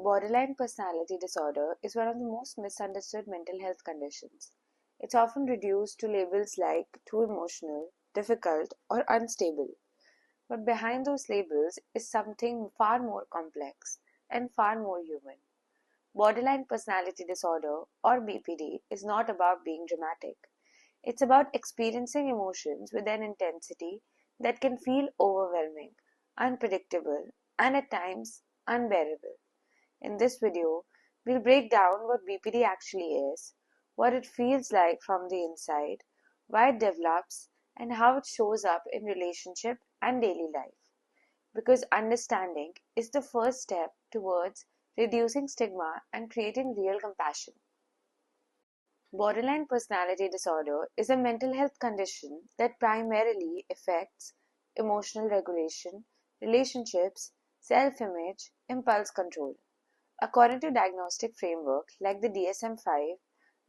Borderline personality disorder is one of the most misunderstood mental health conditions. It's often reduced to labels like too emotional, difficult, or unstable. But behind those labels is something far more complex and far more human. Borderline personality disorder, or BPD, is not about being dramatic. It's about experiencing emotions with an intensity that can feel overwhelming, unpredictable, and at times unbearable. In this video, we'll break down what BPD actually is, what it feels like from the inside, why it develops, and how it shows up in relationship and daily life. Because understanding is the first step towards reducing stigma and creating real compassion. Borderline personality disorder is a mental health condition that primarily affects emotional regulation, relationships, self image, impulse control. According to diagnostic framework like the DSM-5,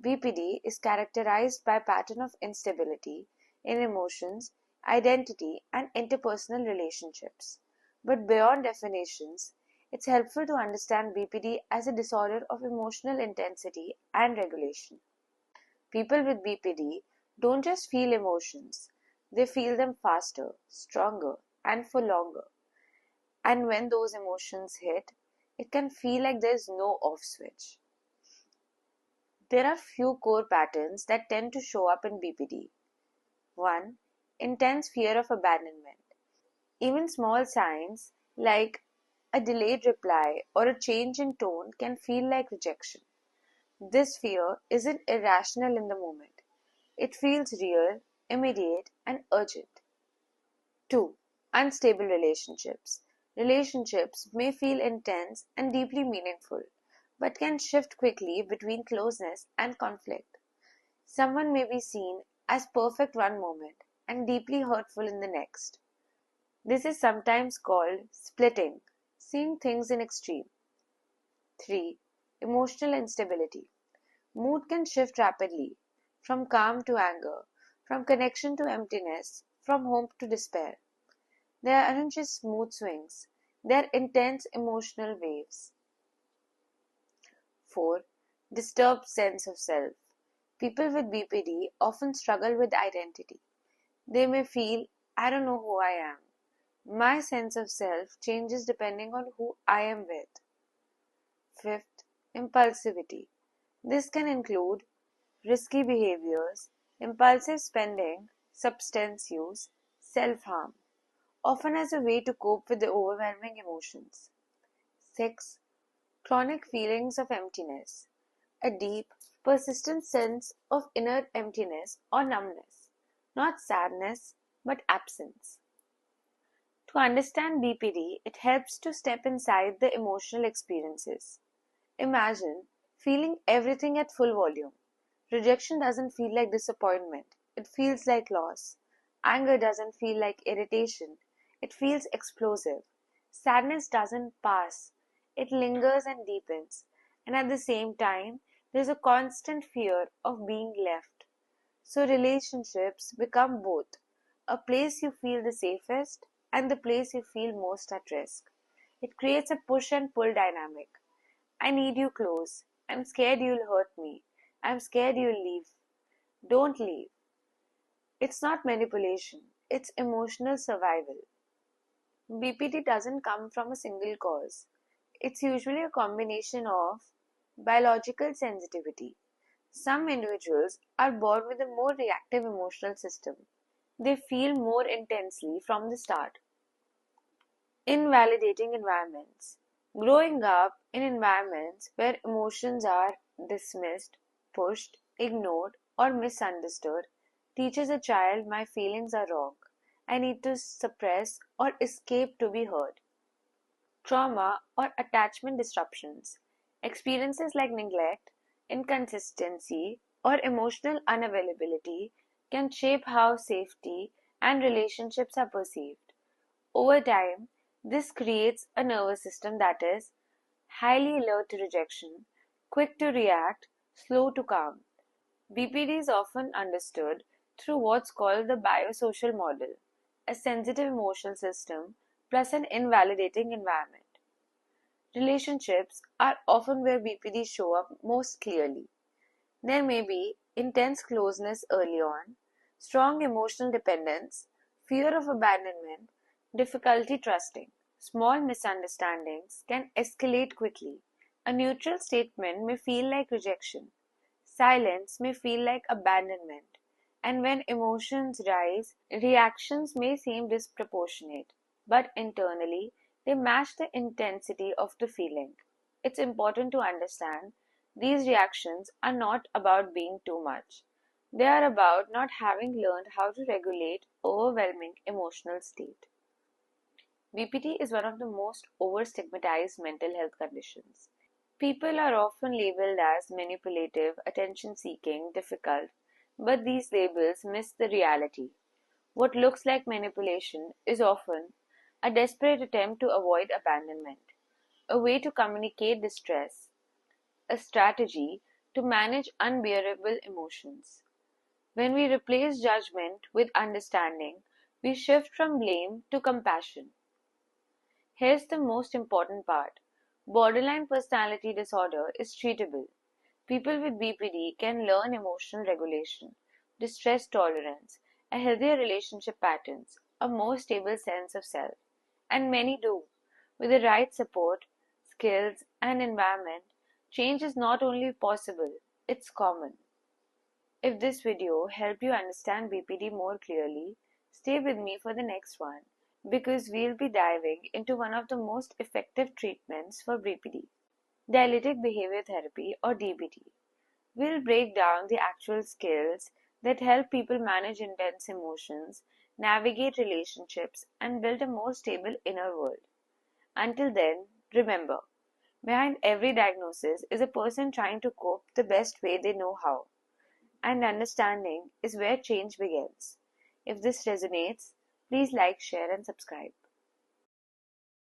BPD is characterized by a pattern of instability in emotions, identity, and interpersonal relationships. But beyond definitions, it's helpful to understand BPD as a disorder of emotional intensity and regulation. People with BPD don't just feel emotions, they feel them faster, stronger, and for longer. And when those emotions hit, it can feel like there's no off switch. There are few core patterns that tend to show up in BPD. 1. Intense fear of abandonment. Even small signs like a delayed reply or a change in tone can feel like rejection. This fear isn't irrational in the moment. It feels real, immediate, and urgent. 2. Unstable relationships. Relationships may feel intense and deeply meaningful, but can shift quickly between closeness and conflict. Someone may be seen as perfect one moment and deeply hurtful in the next. This is sometimes called splitting, seeing things in extreme. 3. Emotional instability. Mood can shift rapidly, from calm to anger, from connection to emptiness, from hope to despair. They aren't just smooth swings, they're intense emotional waves. 4. Disturbed sense of self. People with BPD often struggle with identity. They may feel, I don't know who I am. My sense of self changes depending on who I am with. 5th, impulsivity. This can include risky behaviors, impulsive spending, substance use, self harm, often as a way to cope with the overwhelming emotions. 6. Chronic feelings of emptiness. A deep, persistent sense of inner emptiness or numbness. Not sadness, but absence. To understand BPD, it helps to step inside the emotional experiences. Imagine feeling everything at full volume. Rejection doesn't feel like disappointment, it feels like loss. Anger doesn't feel like irritation, it feels explosive. Sadness doesn't pass, it lingers and deepens. And at the same time, there's a constant fear of being left. So relationships become both a place you feel the safest and the place you feel most at risk. It creates a push and pull dynamic. I need you close. I'm scared you'll hurt me. I'm scared you'll leave. Don't leave. It's not manipulation, it's emotional survival. BPD doesn't come from a single cause. It's usually a combination of biological sensitivity. Some individuals are born with a more reactive emotional system. They feel more intensely from the start. Invalidating environments. Growing up in environments where emotions are dismissed, pushed, ignored, or misunderstood teaches a child my feelings are wrong. I need to suppress or escape to be heard. Trauma or attachment disruptions. Experiences like neglect, inconsistency, or emotional unavailability can shape how safety and relationships are perceived. Over time, this creates a nervous system that is highly alert to rejection, quick to react, slow to calm. BPD is often understood through what's called the biosocial model, a sensitive emotional system plus an invalidating environment. Relationships are often where BPD show up most clearly. There may be intense closeness early on, strong emotional dependence, fear of abandonment, difficulty trusting. Small misunderstandings can escalate quickly. A neutral statement may feel like rejection. Silence may feel like abandonment. And when emotions rise, reactions may seem disproportionate, but internally, they match the intensity of the feeling. It's important to understand these reactions are not about being too much. They are about not having learned how to regulate overwhelming emotional state. BPD is one of the most over-stigmatized mental health conditions. People are often labeled as manipulative, attention-seeking, difficult, but these labels miss the reality. What looks like manipulation is often a desperate attempt to avoid abandonment, a way to communicate distress, a strategy to manage unbearable emotions. When we replace judgment with understanding, we shift from blame to compassion. Here's the most important part. Borderline personality disorder is treatable. People with BPD can learn emotional regulation, distress tolerance, a healthier relationship patterns, a more stable sense of self. And many do. With the right support, skills, and environment, change is not only possible, it's common. If this video helped you understand BPD more clearly, stay with me for the next one because we'll be diving into one of the most effective treatments for BPD, dialectic behavior therapy or DBT. We'll break down the actual skills that help people manage intense emotions, navigate relationships, and build a more stable inner world. Until then, remember, behind every diagnosis is a person trying to cope the best way they know how. And understanding is where change begins. If this resonates, please like, share, and subscribe.